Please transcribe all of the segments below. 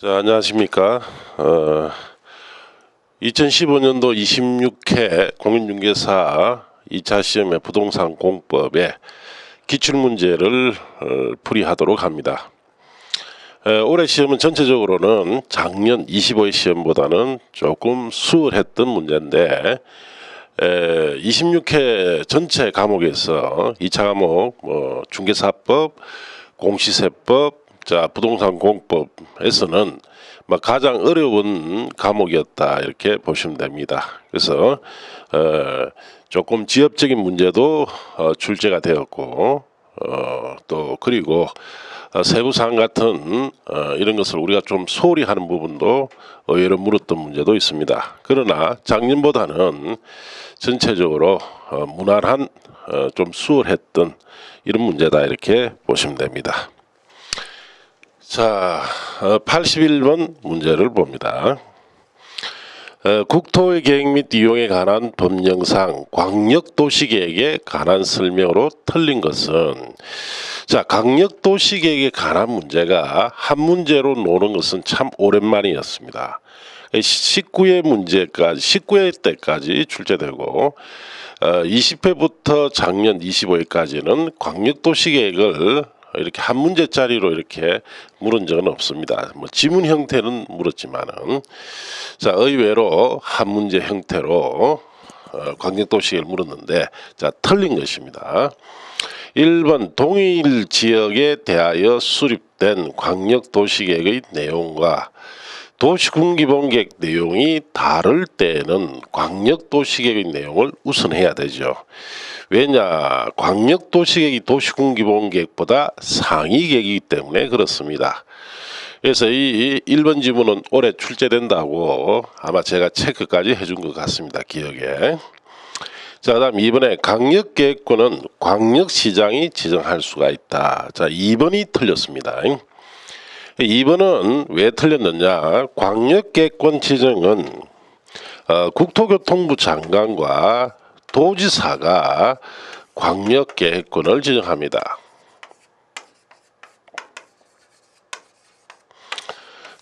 자, 안녕하십니까. 2015년도 26회 공인중개사 2차 시험의 부동산 공법의 기출문제를 풀이하도록 합니다. 올해 시험은 전체적으로는 작년 25회 시험보다는 조금 수월했던 문제인데 26회 전체 과목에서 2차 과목 중개사법, 공시세법, 자, 부동산 공법에서는 가장 어려운 과목이었다 이렇게 보시면 됩니다. 그래서 조금 지엽적인 문제도 출제가 되었고 또 그리고 세부사항 같은 이런 것을 우리가 좀 소홀히 하는 부분도 의외로 물었던 문제도 있습니다. 그러나 작년보다는 전체적으로 무난한 좀 수월했던 이런 문제다 이렇게 보시면 됩니다. 자, 81번 문제를 봅니다. 국토의 계획 및 이용에 관한 법령상 광역도시계획에 관한 설명으로 틀린 것은, 자, 광역도시계획에 관한 문제가 한 문제로 노는 것은 참 오랜만이었습니다. 19회 때까지 출제되고 20회부터 작년 25회까지는 광역도시계획을 이렇게 한 문제짜리로 이렇게 물은 적은 없습니다. 지문 형태는 물었지만은, 자, 의외로 한 문제 형태로 광역도시계획을 물었는데, 자, 틀린 것입니다. 1번 동일 지역에 대하여 수립된 광역도시계획의 내용과 도시군기본계획 내용이 다를 때에는 광역도시계획의 내용을 우선해야 되죠. 왜냐, 광역도시계획이 도시군기본계획보다 상위 계획이기 때문에 그렇습니다. 그래서 이 1번 지문은 올해 출제된다고 아마 제가 체크까지 해준 것 같습니다. 기억에. 자, 그다음 2번에 광역계획권은 광역시장이 지정할 수가 있다. 자, 2번이 틀렸습니다. 2번은 왜 틀렸느냐, 광역계획권 지정은 국토교통부 장관과 도지사가 광역계획권을 지정합니다.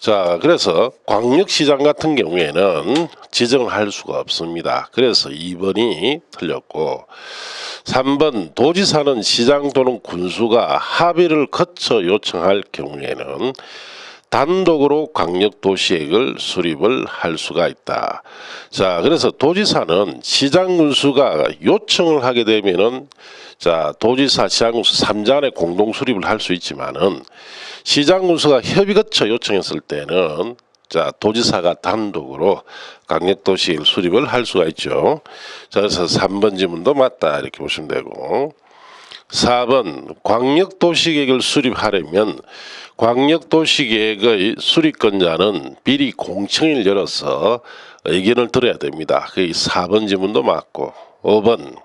자, 그래서 광역시장 같은 경우에는 지정을 할 수가 없습니다. 그래서 2번이 틀렸고, 3번 도지사는 시장 또는 군수가 합의를 거쳐 요청할 경우에는 단독으로 광역도시계획을 수립을 할 수가 있다. 자, 그래서 도지사는 시장 군수가 요청을 하게 되면은, 자, 도지사 시장 군수 3자 간 공동 수립을 할 수 있지만은 시장 군수가 협의 거쳐 요청했을 때는, 자, 도지사가 단독으로 광역도시계획 수립을 할 수가 있죠. 자, 그래서 3번 지문도 맞다 이렇게 보시면 되고, 4번 광역도시계획을 수립하려면 광역도시계획의 수립권자는 미리 공청회를 열어서 의견을 들어야 됩니다. 그 4번 지문도 맞고, 5번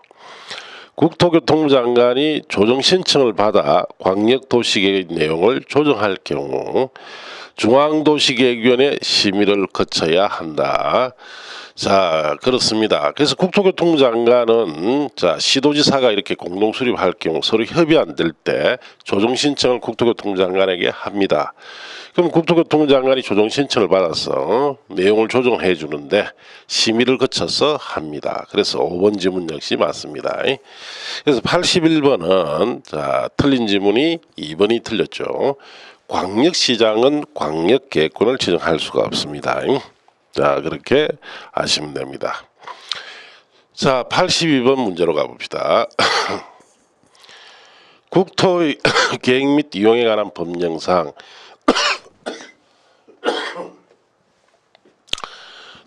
국토교통부 장관이 조정 신청을 받아 광역도시계획 내용을 조정할 경우 중앙도시계획위원회 심의를 거쳐야 한다. 자, 그렇습니다. 그래서 국토교통부 장관은, 자, 시도지사가 이렇게 공동 수립할 경우 서로 협의 안 될 때 조정 신청을 국토교통부 장관에게 합니다. 그럼 국토교통부 장관이 조정 신청을 받아서 내용을 조정해 주는데 심의를 거쳐서 합니다. 그래서 5번 지문 역시 맞습니다. 그래서 81번은, 자, 틀린 지문이 2번이 틀렸죠. 광역시장은 광역계획권을 지정할 수가 없습니다. 자, 그렇게 아시면 됩니다. 자, 82번 문제로 가봅시다. 국토의 계획 및 이용에 관한 법령상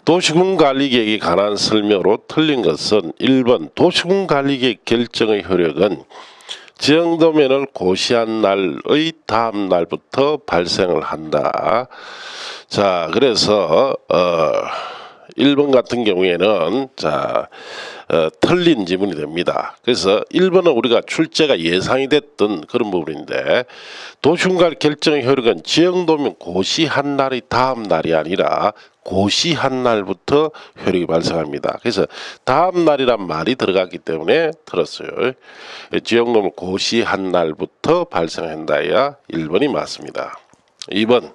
도시군관리계획에 관한 설명으로 틀린 것은 1번 도시군관리계획 결정의 효력은 지정도면을 고시한 날의 다음 날부터 발생을 한다. 자, 그래서 1번 같은 경우에는, 자, 틀린 지문이 됩니다. 그래서 1번은 우리가 출제가 예상이 됐던 그런 부분인데, 도시군관리 결정의 효력은 지정도면 고시한 날의 다음 날이 아니라 고시한 날부터 효력이 발생합니다. 그래서 다음 날이란 말이 들어갔기 때문에 틀었어요. 지정도면 고시한 날부터 발생한다야 1번이 맞습니다. 2번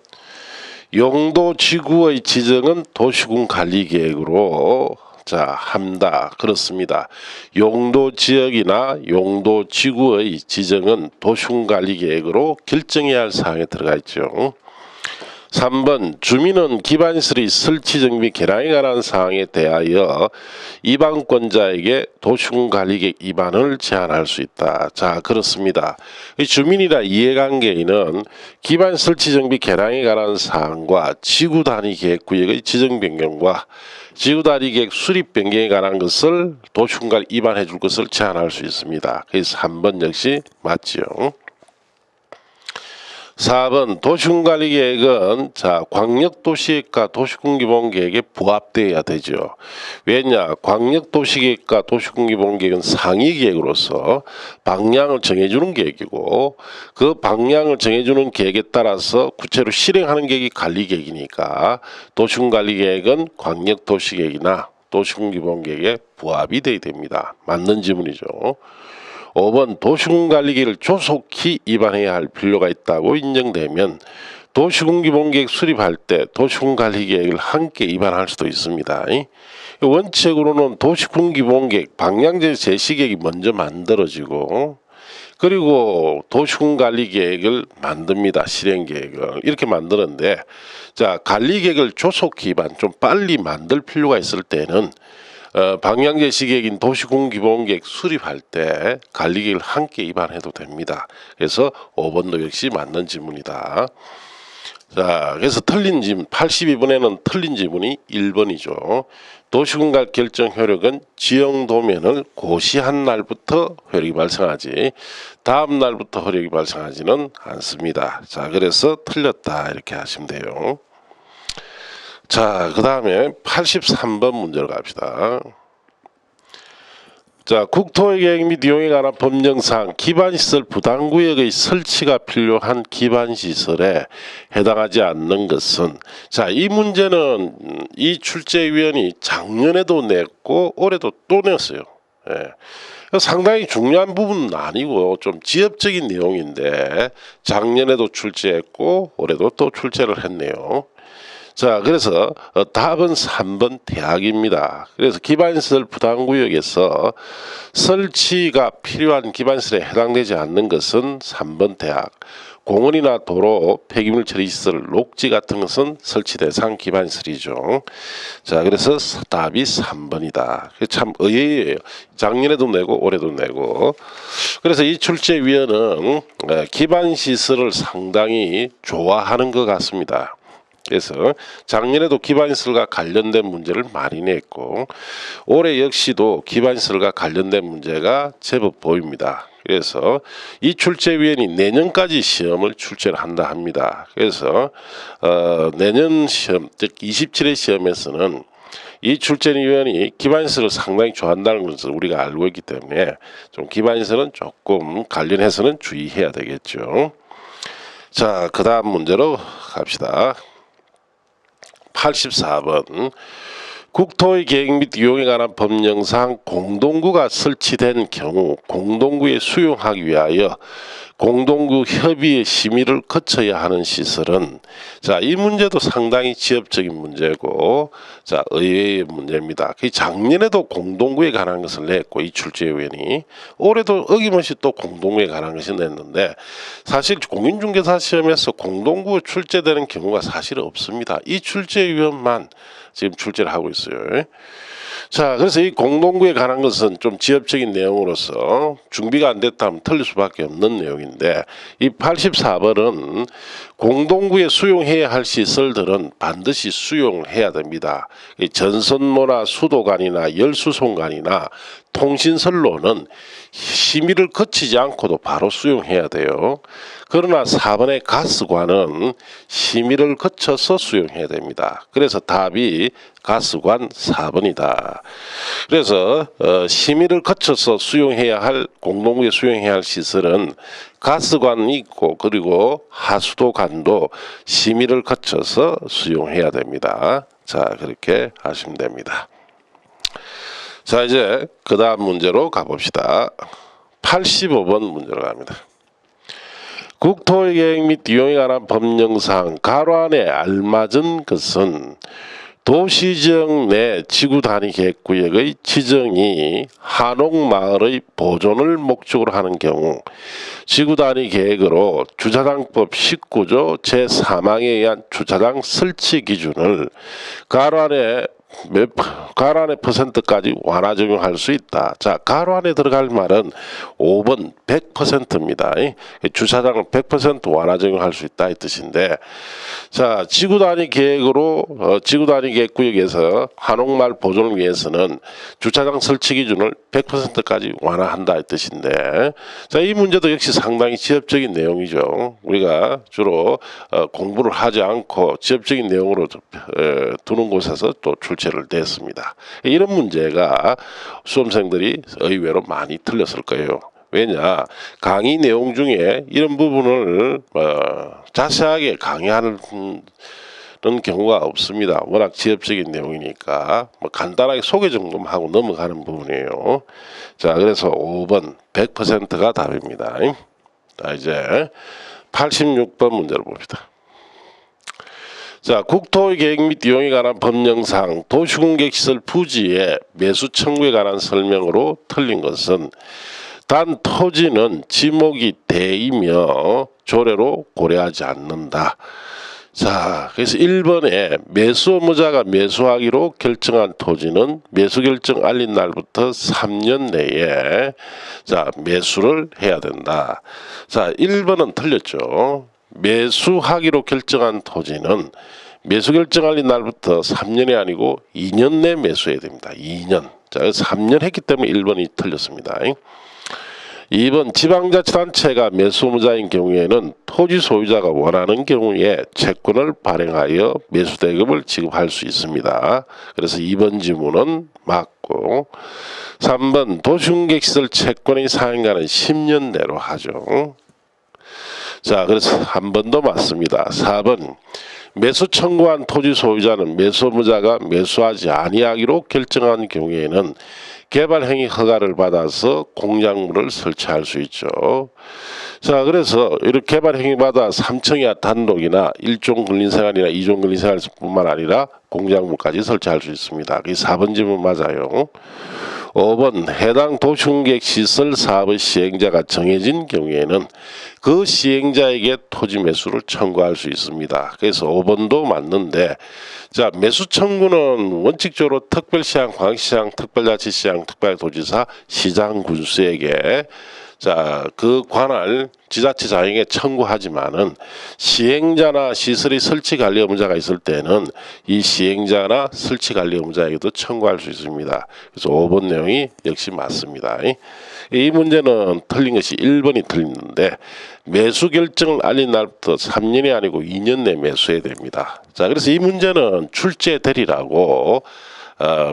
용도 지구의 지정은 도시군 관리 계획으로 한다. 그렇습니다. 용도 지역이나 용도 지구의 지정은 도시군 관리 계획으로 결정해야 할 사항에 들어가 있죠. 3번 주민은 기반시설의 설치 정비 개량에 관한 사항에 대하여 이방권자에게 도시군 관리계획 위반을 제한할 수 있다. 자, 그렇습니다. 이 주민이나 이해관계인은 기반 설치 정비 개량에 관한 사항과 지구 단위 계획 구역의 지정 변경과 지구 단위 계획 수립 변경에 관한 것을 도시군 관리 위반해 줄 것을 제한할 수 있습니다. 그래서 3번 역시 맞지요. 4번 도시군관리계획은 광역도시계획과 도시군기본계획에 부합되어야 되죠. 왜냐, 광역도시계획과 도시군기본계획은 상위계획으로서 방향을 정해주는 계획이고 그 방향을 정해주는 계획에 따라서 구체로 실행하는 계획이 관리계획이니까 도시군관리계획은 광역도시계획이나 도시군기본계획에 부합이 되어야 됩니다. 맞는 지문이죠. 5번 도시군관리계획을 조속히 위반해야 할 필요가 있다고 인정되면 도시군기본계획 수립할 때 도시군관리계획을 함께 위반할 수도 있습니다. 원칙으로는 도시군기본계획 방향제 제시계획이 먼저 만들어지고 그리고 도시군관리계획을 만듭니다. 실행계획을 이렇게 만드는데 관리계획을 조속히 위반 좀 빨리 만들 필요가 있을 때는 방향제 시계획인 도시군기본계획 수립할 때 관리계획을 함께 위반해도 됩니다. 그래서 5번도 역시 맞는 지문이다. 그래서 틀린 지문 82번에는 틀린 지문이 1번이죠. 도시군관 결정 효력은 지형 도면을 고시한 날부터 효력이 발생하지 다음 날부터 효력이 발생하지는 않습니다. 그래서 틀렸다 이렇게 하시면 돼요. 그 다음에 83번 문제로 갑시다. 국토의 계획 및 이용에 관한 법령상 기반시설 부담구역의 설치가 필요한 기반시설에 해당하지 않는 것은 이 문제는 이 출제위원이 작년에도 냈고 올해도 또 냈어요. 상당히 중요한 부분은 아니고 좀 지엽적인 내용인데 작년에도 출제했고 올해도 또 출제를 했네요. 그래서 답은 3번 대학입니다. 그래서 기반시설 부담구역에서 설치가 필요한 기반시설에 해당되지 않는 것은 3번 대학. 공원이나 도로, 폐기물 처리시설, 녹지 같은 것은 설치 대상 기반시설이죠. 그래서 답이 3번이다. 참 의외예요. 작년에도 내고 올해도 내고. 그래서 이 출제위원은 기반시설을 상당히 좋아하는 것 같습니다. 그래서 작년에도 기반시설과 관련된 문제를 많이 냈고 올해 역시도 기반시설과 관련된 문제가 제법 보입니다. 그래서 이 출제위원이 내년까지 시험을 출제를 한다 합니다. 그래서 내년 시험 즉 27회 시험에서는 이 출제위원이 기반시설을 상당히 좋아한다는 것을 우리가 알고 있기 때문에 좀 기반시설은 조금 관련해서는 주의해야 되겠죠. 그 다음 문제로 갑시다. 84번 국토의 계획 및 이용에 관한 법령상 공동구가 설치된 경우 공동구에 수용하기 위하여 공동구 협의의 심의를 거쳐야 하는 시설은 이 문제도 상당히 지엽적인 문제고 의외의 문제입니다. 작년에도 공동구에 관한 것을 냈고 이 출제위원이 올해도 어김없이 또 공동구에 관한 것을 냈는데 사실 공인중개사 시험에서 공동구 출제되는 경우가 사실 없습니다. 이 출제위원만 지금 출제를 하고 있어요. 그래서 이 공동구에 관한 것은 좀 지엽적인 내용으로서 준비가 안 됐다면 틀릴 수밖에 없는 내용인데 이 84번은 공동구에 수용해야 할 시설들은 반드시 수용해야 됩니다. 전선모나 수도관이나 열수송관이나 통신선로는 심의를 거치지 않고도 바로 수용해야 돼요. 그러나 4번의 가스관은 심의를 거쳐서 수용해야 됩니다. 그래서 답이 가스관 4번이다. 그래서 심의를 거쳐서 수용해야 할 공동구에 수용해야 할 시설은 가스관이 있고 그리고 하수도관도 심의를 거쳐서 수용해야 됩니다. 그렇게 하시면 됩니다. 이제 그 다음 문제로 가봅시다. 85번 문제로 갑니다. 국토의 계획 및 이용에 관한 법령상 가로 안에 알맞은 것은 도시지역 내 지구 단위 계획구역의 지정이 한옥마을의 보존을 목적으로 하는 경우 지구 단위 계획으로 주차장법 19조 제3항에 의한 주차장 설치 기준을 가로 안에 %까지 완화 적용할 수 있다. 자, 가로 안에 들어갈 말은 5번 100%입니다. 주차장을 100% 완화 적용할 수 있다 이 뜻인데, 자, 지구 단위 계획으로 지구 단위 계획구역에서 한옥마을 보존을 위해서는 주차장 설치 기준을 100%까지 완화한다 이 뜻인데, 자, 이 문제도 역시 상당히 지엽적인 내용이죠. 우리가 주로 공부를 하지 않고 지엽적인 내용으로 두는 곳에서 또 출제를 됐습니다. 이런 문제가 수험생들이 의외로 많이 틀렸을 거예요. 왜냐, 강의 내용 중에 이런 부분을 자세하게 강의하는 경우가 없습니다. 워낙 지엽적인 내용이니까 간단하게 소개 정도만 하고 넘어가는 부분이에요. 자, 그래서 5번 100%가 답입니다. 자, 이제 86번 문제를 봅시다. 자, 국토의 계획 및 이용에 관한 법령상 도시공객시설 부지의 매수 청구에 관한 설명으로 틀린 것은 단 토지는 지목이 대이며 조례로 고려하지 않는다. 자, 그래서 1번에 매수 의무자가 매수하기로 결정한 토지는 매수 결정 알린 날부터 3년 내에 자, 매수를 해야 된다. 자, 1번은 틀렸죠. 매수하기로 결정한 토지는 매수 결정 알린 날부터 3년이 아니고 2년 내 매수해야 됩니다. 2년. 자, 3년 했기 때문에 1번이 틀렸습니다. 2번 지방자치단체가 매수의무자인 경우에는 토지 소유자가 원하는 경우에 채권을 발행하여 매수대금을 지급할 수 있습니다. 그래서 2번 지문은 맞고, 3번 도시공객시설 채권의 사용가는 10년 내로 하죠. 자, 그래서 한 번 더 맞습니다. 4번 매수 청구한 토지 소유자는 매수의무자가 매수하지 아니하기로 결정한 경우에는 개발행위 허가를 받아서 공작물을 설치할 수 있죠. 자, 그래서 이렇게 개발행위 받아 3층 이하 단독이나 1종 근린생활이나 2종 근린생활뿐만 아니라 공작물까지 설치할 수 있습니다. 그게 4번 질문 맞아요. 5번 해당 도시공객시설 사업의 시행자가 정해진 경우에는 그 시행자에게 토지 매수를 청구할 수 있습니다. 그래서 5번도 맞는데, 자, 매수 청구는 원칙적으로 특별시장, 광역시장, 특별자치시장, 특별도지사, 시장, 군수에게 자, 그 관할 지자체장에게 청구하지만은 시행자나 시설의 설치 관리 의무자가 있을 때는 이 시행자나 설치 관리 의무자에게도 청구할 수 있습니다. 그래서 5번 내용이 역시 맞습니다. 이 문제는 틀린 것이 1번이 틀리는데, 매수 결정을 알린 날부터 3년이 아니고 2년 내 매수해야 됩니다. 자, 그래서 이 문제는 출제되리라고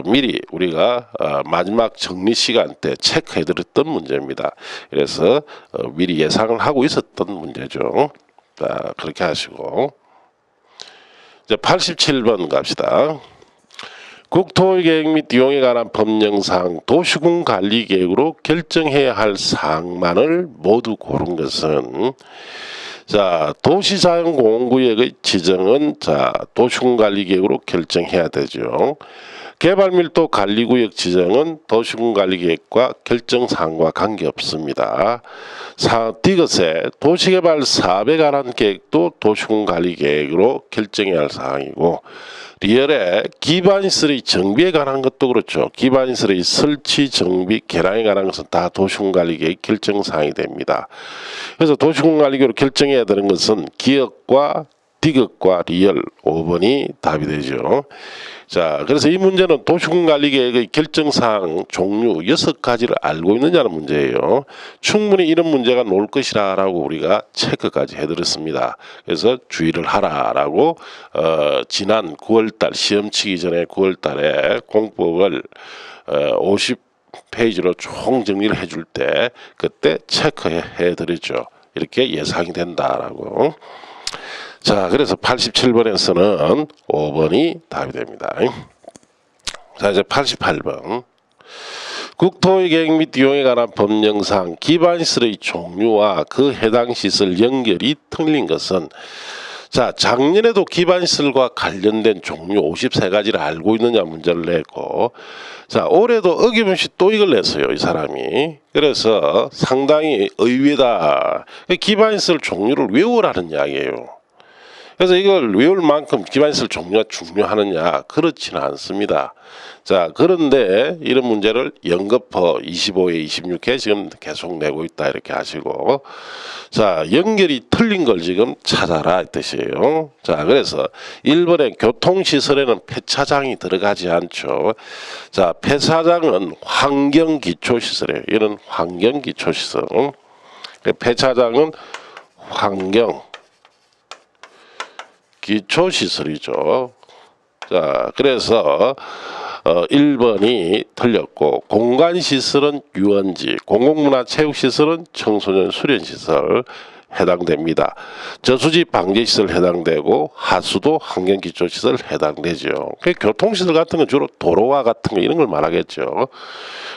미리 우리가 마지막 정리 시간 때 체크해드렸던 문제입니다. 그래서 미리 예상을 하고 있었던 문제죠. 자, 그렇게 하시고 이제 87번 갑시다. 국토의 계획 및 이용에 관한 법령상 도시군 관리 계획으로 결정해야 할 사항만을 모두 고른 것은, 자, 도시자연공원구역의 지정은 자, 도시군 관리 계획으로 결정해야 되죠. 개발밀도 관리구역 지정은 도시군 관리계획과 결정사항과 관계없습니다. 디귿에 도시개발 사업에 관한 계획도 도시군 관리계획으로 결정해야 할 사항이고, 리얼에 기반시설의 정비에 관한 것도 그렇죠. 기반시설의 설치, 정비, 개량에 관한 것은 다 도시군관리계획 결정사항이 됩니다. 그래서 도시군관리계획으로 결정해야 되는 것은 기역과 디귿과 리얼 5번이 답이 되죠. 자, 그래서 이 문제는 도시군관리계획의 결정사항 종류 6가지를 알고 있느냐는 문제예요. 충분히 이런 문제가 나올 것이라고 우리가 체크까지 해드렸습니다. 그래서 주의를 하라라고 지난 9월달 시험 치기 전에 9월달에 공법을 50페이지로 총 정리를 해줄 때 그때 체크해드렸죠. 이렇게 예상이 된다라고. 자, 그래서 87번에서는 5번이 답이 됩니다. 자, 이제 88번. 국토의 계획 및 이용에 관한 법령상 기반시설의 종류와 그 해당 시설 연결이 틀린 것은 자, 작년에도 기반시설과 관련된 종류 53가지를 알고 있느냐 문제를 냈고, 자, 올해도 어김없이 또 이걸 냈어요, 이 사람이. 그래서 상당히 의외다. 기반시설 종류를 외우라는 이야기예요. 그래서 이걸 외울 만큼 기반시설 종류가 중요하느냐? 그렇지는 않습니다. 자, 그런데 이런 문제를 연거푸 25회, 26회 지금 계속 내고 있다 이렇게 하시고, 자, 연결이 틀린 걸 지금 찾아라 이 뜻이에요. 자, 그래서 1번에 교통시설에는 폐차장이 들어가지 않죠. 자, 폐차장은 환경기초시설이에요. 이런 환경기초시설. 폐차장은 환경기초시설이죠. 자, 그래서 1번이 틀렸고, 공간시설은 유원지, 공공문화체육시설은 청소년 수련시설 해당됩니다. 저수지 방제시설 해당되고 하수도 환경기초시설 해당되죠. 교통시설 같은 건 주로 도로와 같은 거 이런 걸 말하겠죠.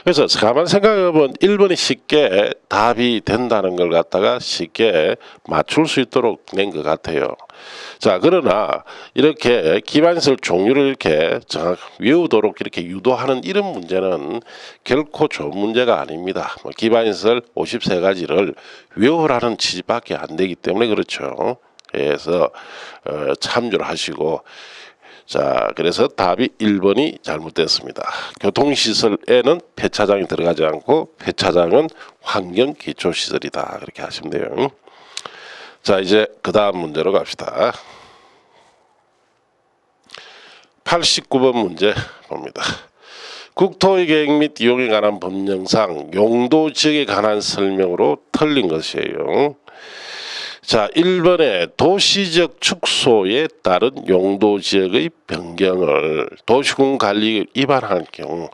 그래서 가만 생각해보면 1번이 쉽게 답이 된다는 걸 갖다가 쉽게 맞출 수 있도록 낸 것 같아요. 자, 그러나 이렇게 기반시설 종류를 이렇게 외우도록 이렇게 유도하는 이런 문제는 결코 좋은 문제가 아닙니다. 기반시설 53가지를 외우라는 취지밖에 안 되기 때문에 그렇죠. 그래서 참조를 하시고, 자, 그래서 답이 1번이 잘못됐습니다. 교통시설에는 폐차장이 들어가지 않고 폐차장은 환경기초시설이다. 그렇게 하시면 돼요. 자, 이제 그 다음 문제로 갑시다. 89번 문제 봅니다. 국토의 계획 및 이용에 관한 법령상 용도지역에 관한 설명으로 틀린 것이에요. 자, 1번에 도시적 축소에 따른 용도지역의 변경을 도시군관리 위반할 경우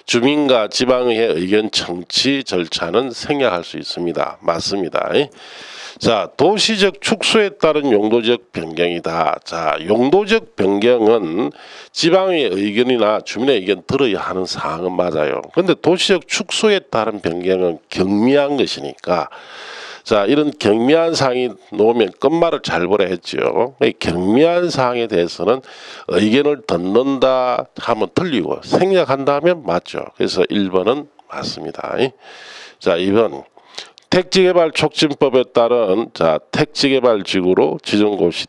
주민과 지방의회 의견 청취 절차는 생략할 수 있습니다. 맞습니다. 자, 도시적 축소에 따른 용도적 변경이다. 자, 용도적 변경은 지방의 의견이나 주민의 의견 들어야 하는 사항은 맞아요. 그런데 도시적 축소에 따른 변경은 경미한 것이니까, 자, 이런 경미한 사항이 놓으면 끝말을 잘 보라 했죠. 경미한 사항에 대해서는 의견을 듣는다 하면 틀리고 생략한다 하면 맞죠. 그래서 1번은 맞습니다. 자, 2번. 택지개발 촉진법에 따른 자, 택지개발지구로 지정곳이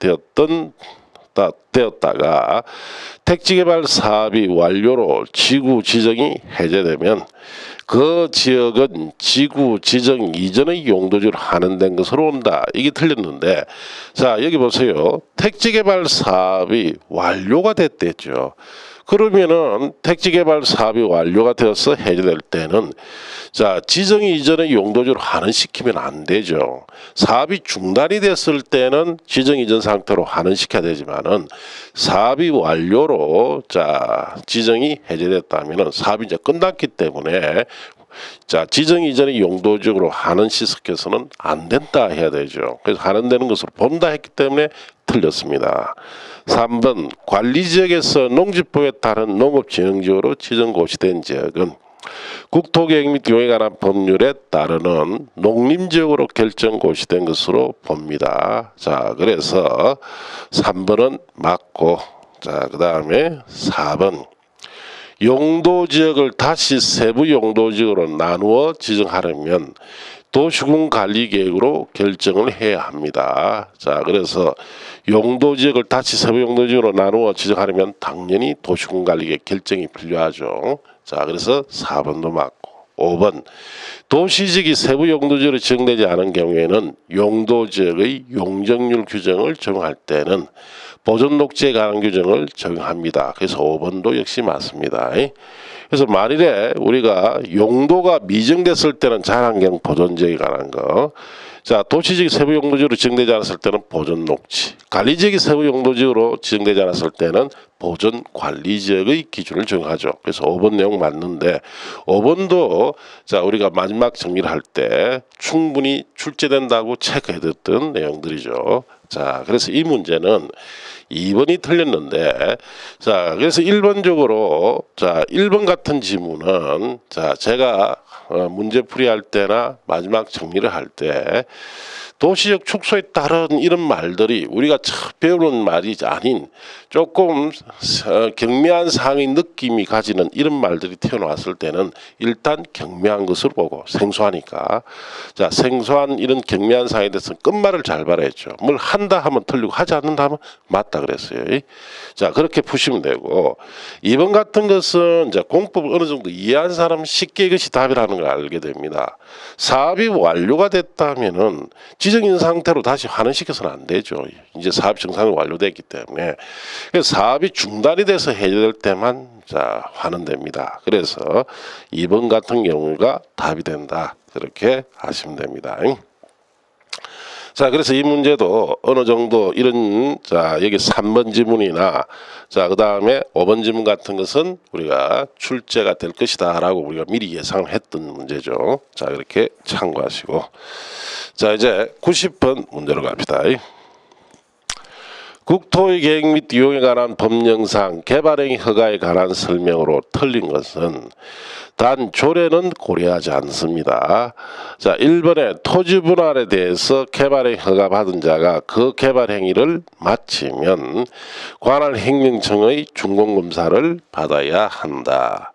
되었다가 택지개발 사업이 완료로 지구 지정이 해제되면 그 지역은 지구 지정 이전의 용도지로 한원된 것으로 온다. 이게 틀렸는데, 자, 여기 보세요. 택지개발 사업이 완료가 됐댔죠. 그러면은 택지개발 사업이 완료가 되어서 해제될 때는 자, 지정 이전의 용도지로 환원시키면 안 되죠. 사업이 중단이 됐을 때는 지정 이전 상태로 환원시켜야 되지만은 사업이 완료로 자, 지정이 해제됐다면은 사업이 이제 끝났기 때문에 자, 지정 이전의 용도적으로 환원시켜서는 안 된다 해야 되죠. 그래서 환원되는 것으로 본다 했기 때문에 틀렸습니다. 3번 관리지역에서 농지법에 따른 농업진흥지역으로 지정고시된 지역은 국토계획 및 이용에 관한 법률에 따르는 농림지역으로 결정고시된 것으로 봅니다. 자, 그래서 3번은 맞고, 자, 그 다음에 4번 용도지역을 다시 세부 용도지역으로 나누어 지정하려면 도시군 관리계획으로 결정을 해야 합니다. 자, 그래서 용도지역을 다시 세부 용도지역으로 나누어 지정하려면 당연히 도시군 관리계획 결정이 필요하죠. 자, 그래서 4번도 맞고, 5번 도시지역이 세부 용도지역으로 지정되지 않은 경우에는 용도지역의 용적률 규정을 적용할 때는 보존녹지에 관한 규정을 적용합니다. 그래서 5번도 역시 맞습니다. 그래서 만일에 우리가 용도가 미정됐을 때는 자연환경 보존지역에 관한 거, 자, 도시지역이 세부 용도지역으로 지정되지 않았을 때는 보존녹지, 관리지역이 세부 용도지역으로 지정되지 않았을 때는 보존관리지역의 기준을 적용하죠. 그래서 5번 내용 맞는데 5번도 자, 우리가 마지막 정리를 할 때 충분히 출제된다고 체크해뒀던 내용들이죠. 자, 그래서 이 문제는 2번이 틀렸는데, 자, 그래서 1번적으로, 자, 1번 같은 지문은, 자, 제가 문제풀이 할 때나 마지막 정리를 할 때, 도시적 축소에 따른 이런 말들이 우리가 처음 배우는 말이 아닌 조금 경미한 상의 느낌이 가지는 이런 말들이 튀어나왔을 때는 일단 경미한 것을 보고 생소하니까, 자, 생소한 이런 경미한 상에 대해서 끝말을 잘 봐야죠. 뭘 한다 하면 틀리고 하지 않는다 하면 맞다 그랬어요. 자, 그렇게 푸시면 되고, 2번 같은 것은 이제 공법을 어느 정도 이해한 사람은 쉽게 이것이 답이라는 걸 알게 됩니다. 사업이 완료가 됐다면은 지정인 상태로 다시 환원시켜서는 안 되죠. 이제 사업 정상으로 완료됐기 때문에. 그래서 사업이 중단이 돼서 해결될 때만, 자, 환원됩니다. 그래서 2번 같은 경우가 답이 된다. 그렇게 하시면 됩니다. 자, 그래서 이 문제도 어느 정도 이런, 자, 여기 3번 지문이나, 자, 그 다음에 5번 지문 같은 것은 우리가 출제가 될 것이다 라고 우리가 미리 예상을 했던 문제죠. 자, 이렇게 참고하시고. 자, 이제 90번 문제로 갑시다. 국토의 계획 및 이용에 관한 법령상 개발행위 허가에 관한 설명으로 틀린 것은 단 조례는 고려하지 않습니다. 자, 1번에 토지 분할에 대해서 개발행위 허가 받은 자가 그 개발행위를 마치면 관할 행정청의 준공검사를 받아야 한다.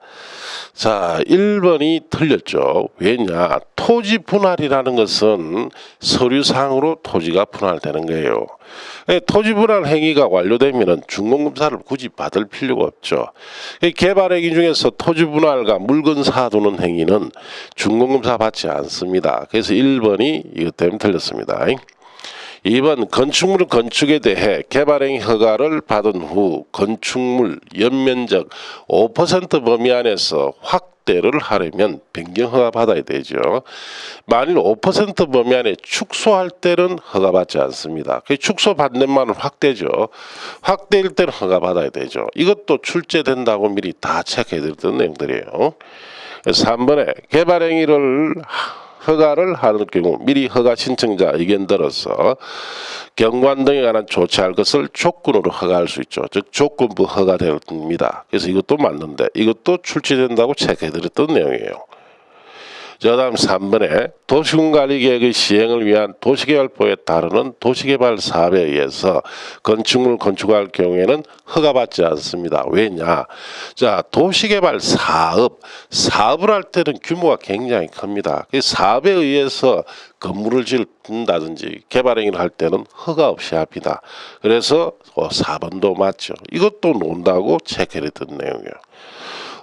자, 1번이 틀렸죠. 왜냐? 토지 분할이라는 것은 서류상으로 토지가 분할되는 거예요. 토지 분할 행위가 완료되면 준공검사를 굳이 받을 필요가 없죠. 개발 행위 중에서 토지 분할과 물건 사두는 행위는 준공검사 받지 않습니다. 그래서 1번이 이것 때문에 틀렸습니다. 2번 건축물 건축에 대해 개발행위 허가를 받은 후 건축물 연면적 5% 범위 안에서 확대를 하려면 변경 허가 받아야 되죠. 만일 5% 범위 안에 축소할 때는 허가받지 않습니다. 축소 반대만은 확대죠. 확대일 때는 허가받아야 되죠. 이것도 출제된다고 미리 다 체크해드렸던 내용들이에요. 3번에 개발행위를 허가를 하는 경우 미리 허가 신청자 의견 들어서 경관 등에 관한 조치할 것을 조건으로 허가할 수 있죠. 즉 조건부 허가됩니다. 그래서 이것도 맞는데 이것도 출시된다고 체크해드렸던 내용이에요. 자, 다음 3번에 도시군관리계획의 시행을 위한 도시개발법에 따르는 도시개발 사업에 의해서 건축물 건축할 경우에는 허가받지 않습니다. 왜냐? 자, 도시개발 사업을 할 때는 규모가 굉장히 큽니다. 그 사업에 의해서 건물을 짓는다든지 개발행위를 할 때는 허가 없이 합니다. 그래서 4번도 맞죠. 이것도 논다고 체크했던 내용이에요.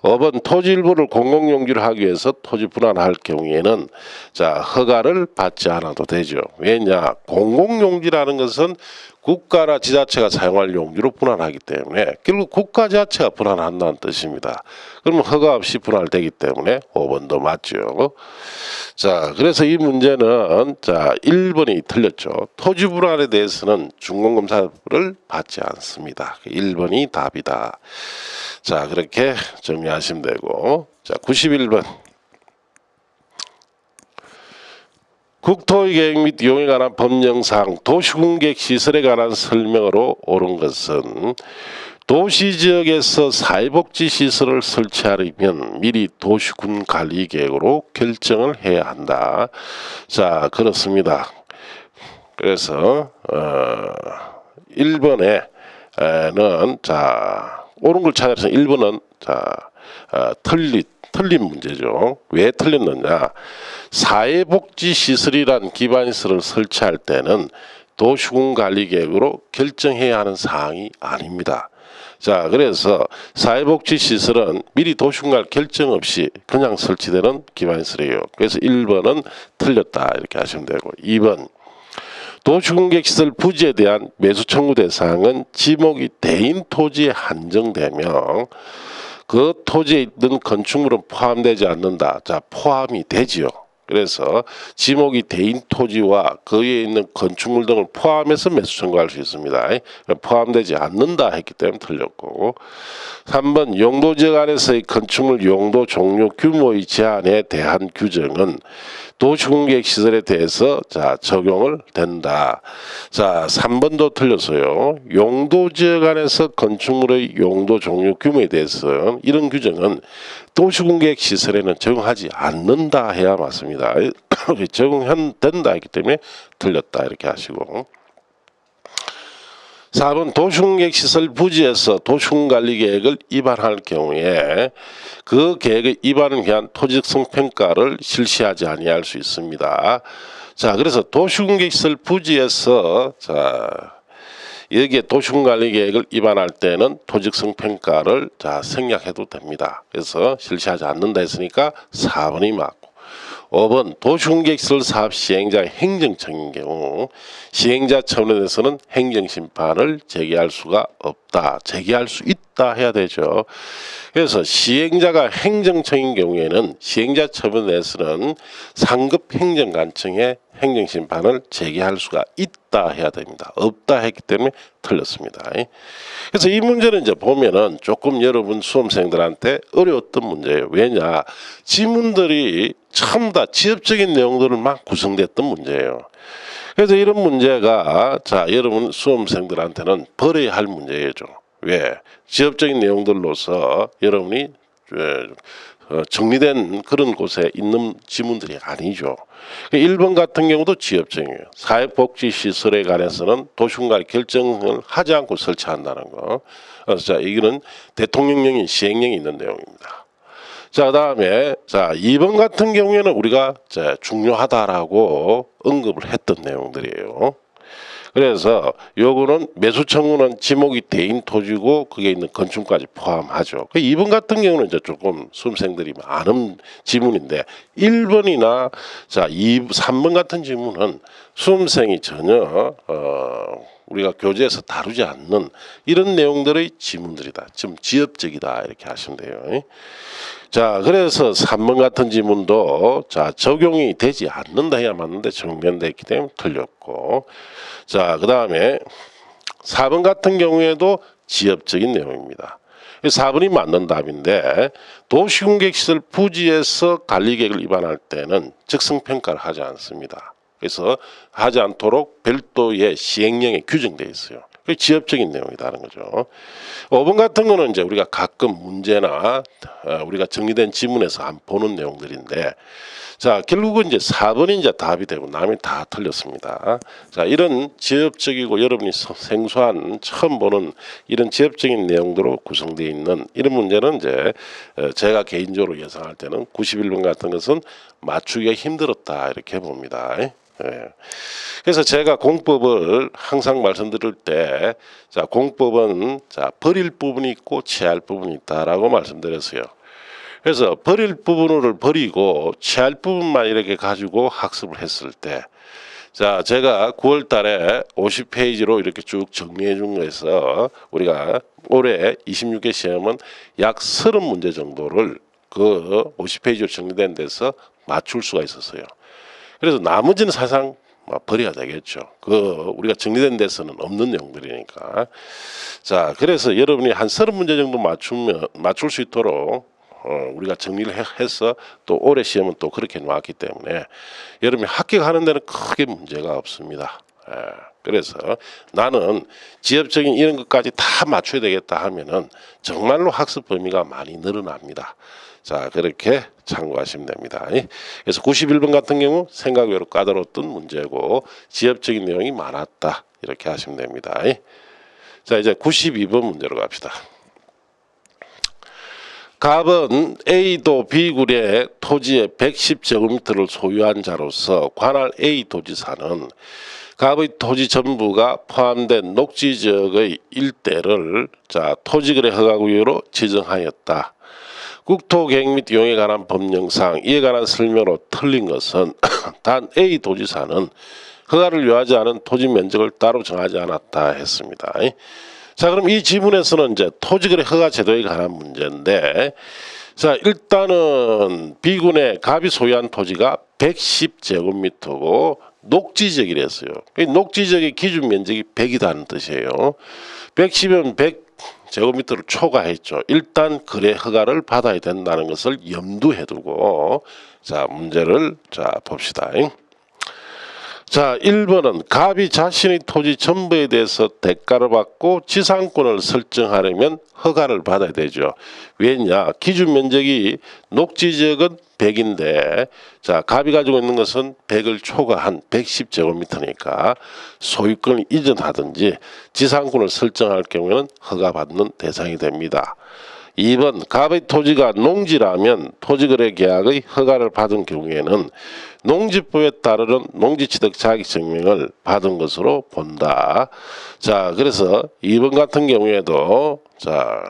5번 토지 일부를 공공용지로 하기 위해서 토지 분할할 경우에는 자, 허가를 받지 않아도 되죠. 왜냐? 공공용지라는 것은 국가나 지자체가 사용할 용지로 분할하기 때문에 결국 국가 자체가 분할한다는 뜻입니다. 그러면 허가 없이 분할되기 때문에 5번도 맞죠. 자, 그래서 이 문제는 자, 1번이 틀렸죠. 토지 분할에 대해서는 준공검사를 받지 않습니다. 1번이 답이다. 자, 그렇게 정리하시면 되고, 자, 91번. 국토의 계획 및 이용에 관한 법령상 도시군계획 시설에 관한 설명으로 옳은 것은 도시지역에서 사회복지시설을 설치하려면 미리 도시군관리계획으로 결정을 해야 한다. 자, 그래서 1번에는 자, 옳은 걸 찾아서 1번은 자, 틀린 문제죠. 왜 틀렸느냐? 사회복지시설이란 기반시설을 설치할 때는 도시군관리계획으로 결정해야 하는 사항이 아닙니다. 자, 그래서 사회복지시설은 미리 도시군관 결정 없이 그냥 설치되는 기반시설이에요. 그래서 1번은 틀렸다 이렇게 하시면 되고, 2번 도시공객시설 부지에 대한 매수 청구 대상은 지목이 대인 토지에 한정되며 그 토지에 있는 건축물은 포함되지 않는다. 자, 포함이 되지요. 그래서 지목이 대인 토지와 그 위에 있는 건축물 등을 포함해서 매수 청구할 수 있습니다. 포함되지 않는다 했기 때문에 틀렸고, 3번 용도지역 안에서의 건축물 용도 종류 규모의 제한에 대한 규정은 도시공개획 시설에 대해서 적용을 된다. 자, 3번도 틀렸어요. 용도지역 안에서 건축물의 용도 종류 규모에 대해서 이런 규정은 도시공개획 시설에는 적용하지 않는다 해야 맞습니다. 적용된다 했기 때문에 틀렸다 이렇게 하시고, 4번 도시공개시설 부지에서 도시군관리계획을 위반할 경우에 그 계획의 위반을 위한 토지적성 평가를 실시하지 아니할 수 있습니다. 자, 그래서 도시공개시설 부지에서 여기에 도시군관리계획을 위반할 때는 토지적성 평가를 생략해도 됩니다. 그래서 실시하지 않는다 했으니까 4번이 맞고, 5번 도시공개시설 사업 시행자의 행정청인 경우 시행자 차원에서는 행정심판을 제기할 수가 없다. 제기할 수 있다 해야 되죠. 그래서 시행자가 행정청인 경우에는 시행자 처분에서는 상급 행정관청에 행정심판을 제기할 수가 있다 해야 됩니다. 없다 했기 때문에 틀렸습니다. 그래서 이 문제는 이제 보면은 조금 여러분 수험생들한테 어려웠던 문제예요. 왜냐, 지문들이 전부 다 지엽적인 내용들을 막 구성됐던 문제예요. 그래서 이런 문제가 여러분 수험생들한테는 버려야 할 문제죠. 왜? 지엽적인 내용들로서 여러분이 정리된 그런 곳에 있는 지문들이 아니죠. 1번 같은 경우도 지엽적이에요. 사회복지시설에 관해서는 도시군관리 결정을 하지 않고 설치한다는 거. 자, 이거는 대통령령인 시행령이 있는 내용입니다. 자, 다음에 2번 같은 경우에는 우리가 중요하다라고 언급을 했던 내용들이에요. 그래서 요거는 매수 청구는 지목이 대인 토지고 그게 있는 건축까지 포함하죠. 2번 같은 경우는 이제 조금 수험생들이 아는 지문인데, 1번이나 3번 같은 지문은 수험생이 전혀 우리가 교재에서 다루지 않는 이런 내용들의 지문들이다. 좀 지엽적이다 이렇게 하시면 돼요. 자, 그래서 3번 같은 지문도 적용이 되지 않는다 해야 맞는데 정면됐기 때문에 틀렸고, 자, 그 다음에 4번 같은 경우에도 지엽적인 내용입니다. 4번이 맞는 답인데, 도시공개시설 부지에서 관리계획을 위반할 때는 적성평가를 하지 않습니다. 그래서 하지 않도록 별도의 시행령에 규정되어 있어요. 그게 지엽적인 내용이라는 거죠. 5번 같은 거는 이제 우리가 가끔 문제나 우리가 정리된 지문에서 안 보는 내용들인데, 자, 결국은 이제 4번이 이제 답이 되고 남이 다 틀렸습니다. 자, 이런 지엽적이고 여러분이 생소한 처음 보는 이런 지엽적인 내용으로 구성되어 있는 이런 문제는 이제 제가 개인적으로 예상할 때는 91번 같은 것은 맞추기가 힘들었다 이렇게 봅니다. 그래서 제가 공법을 항상 말씀드릴 때, 공법은 버릴 부분이 있고 취할 부분이 있다라고 말씀드렸어요. 그래서 버릴 부분을 버리고 취할 부분만 이렇게 가지고 학습을 했을 때, 제가 9월 달에 50페이지로 이렇게 쭉 정리해 준 거에서 우리가 올해 26개 시험은 약 30문제 정도를 그 50페이지로 정리된 데서 맞출 수가 있었어요. 그래서 나머지는 사실상 버려야 되겠죠. 우리가 정리된 데서는 없는 내용들이니까. 자, 그래서 여러분이 한 30문제 정도 맞출 수 있도록 우리가 정리를 해서 또 올해 시험은 또 그렇게 나왔기 때문에 여러분이 합격하는 데는 크게 문제가 없습니다. 그래서 나는 지엽적인 이런 것까지 다 맞춰야 되겠다 하면은 정말로 학습 범위가 많이 늘어납니다. 자, 그렇게 참고하시면 됩니다. 그래서 91번 같은 경우 생각 외로 까다로웠던 문제고 지엽적인 내용이 많았다 이렇게 하시면 됩니다. 자, 이제 92번 문제로 갑시다. 갑은 A도 B굴의 토지의 110제곱미터를 소유한 자로서 관할 A 도지사는 갑의 토지 전부가 포함된 녹지지역의 일대를 토지거래 허가구역으로 지정하였다. 국토계획 및 용에 관한 법령상 이에 관한 설명으로 틀린 것은 단 A 도지사는 허가를 요하지 않은 토지 면적을 따로 정하지 않았다 했습니다. 자, 그럼 이 지문에서는 이제 토지거래 허가 제도에 관한 문제인데, 자, 일단은 B군의 갑이 소유한 토지가 110제곱미터고 녹지지역이라 했어요. 녹지지역의 기준 면적이 100이라는 뜻이에요. 110이면 100제곱미터를 초과했죠. 일단 거래 허가를 받아야 된다는 것을 염두에 두고 자, 문제를 봅시다. 자, 1번은 갑이 자신의 토지 전부에 대해서 대가를 받고 지상권을 설정하려면 허가를 받아야 되죠. 왜냐? 기준 면적이 녹지지역은 100인데 자, 갑이 가지고 있는 것은 100을 초과한 110제곱미터니까 소유권을 이전하든지 지상권을 설정할 경우에는 허가받는 대상이 됩니다. 2번 갑의 토지가 농지라면 토지거래 계약의 허가를 받은 경우에는 농지법에 따르는 농지취득 자격증명을 받은 것으로 본다. 자, 그래서 2번 같은 경우에도 자,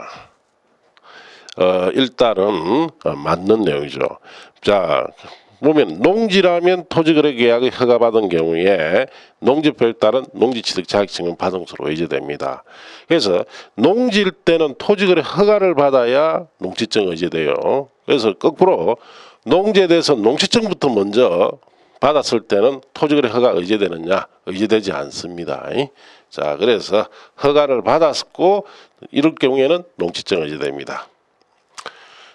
일단은 맞는 내용이죠. 자, 보면 농지라면 토지거래 계약의 허가받은 경우에 농지법에 따른 농지취득 자격증은 받은 것으로 의제됩니다. 그래서 농지일 때는 토지거래 허가를 받아야 농지증 의제돼요. 그래서 거꾸로 농지에 대해서 농지증부터 먼저 받았을 때는 토지거래 허가 의제되느냐? 의제되지 않습니다. 자, 그래서 허가를 받았고 이럴 경우에는 농지증 의제됩니다.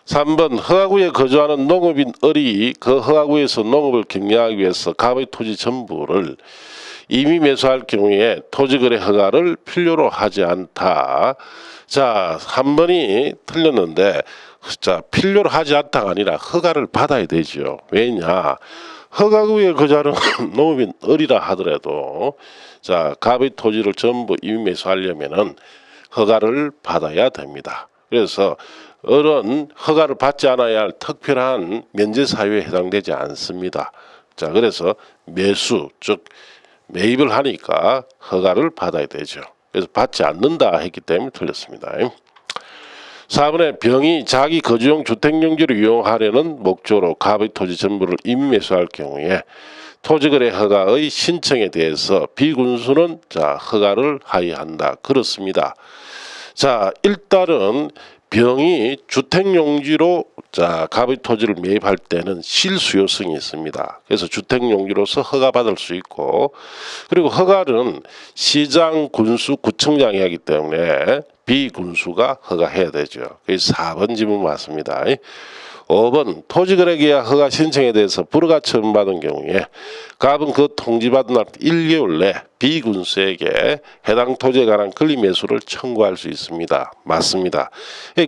3번 허가구에 거주하는 농업인 을이 그 허가구에서 농업을 경영하기 위해서 갑의 토지 전부를 이미 매수할 경우에 토지거래 허가를 필요로 하지 않다. 자, 한 번이 틀렸는데 자, 필요로 하지 않다가 아니라 허가를 받아야 되죠. 왜냐? 허가구에 거주하는 농업인 을이라 하더라도 자, 갑의 토지를 전부 이미 매수하려면은 허가를 받아야 됩니다. 그래서 을은 허가를 받지 않아야 할 특별한 면제 사유에 해당되지 않습니다. 자, 그래서 매수 즉 매입을 하니까 허가를 받아야 되죠. 그래서 받지 않는다 했기 때문에 틀렸습니다. 4번에 병이 자기 거주용 주택용지를 이용하려는 목적으로 갑의 토지 전부를 이미 매수할 경우에 토지거래 허가의 신청에 대해서 B군수는 자, 허가를 하여한다. 그렇습니다. 자, 일단은 병이 주택용지로 자, 갑의 토지를 매입할 때는 실수요성이 있습니다. 그래서 주택용지로서 허가받을 수 있고 그리고 허가는 시장, 군수, 구청장이 하기 때문에 B군수가 허가해야 되죠. 그래서 4번 질문 맞습니다. 5번 토지거래계약 허가 신청에 대해서 불허가 처분받은 경우에 갑은 그 통지받은 날 1개월 내 B군수에게 해당 토지에 관한 권리매수를 청구할 수 있습니다. 맞습니다.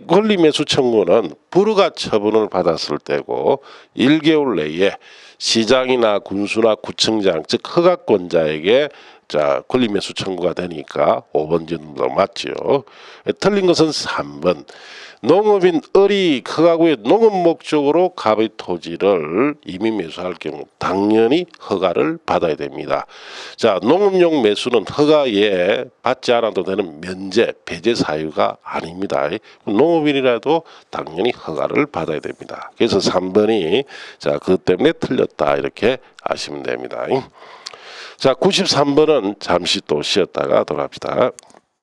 권리매수 청구는 불허가 처분을 받았을 때고 1개월 내에 시장이나 군수나 구청장 즉 허가권자에게 자, 권리매수 청구가 되니까 5번 질문도 맞죠. 틀린 것은 3번. 농업인 을이 허가구에 농업 목적으로 갑의 토지를 이미 매수할 경우 당연히 허가를 받아야 됩니다. 자, 농업용 매수는 허가에 받지 않아도 되는 면제, 배제 사유가 아닙니다. 농업인이라도 당연히 허가를 받아야 됩니다. 그래서 3번이 자, 그것 때문에 틀렸다 이렇게 아시면 됩니다. 자, 93번은 잠시 또 쉬었다가 돌아갑시다.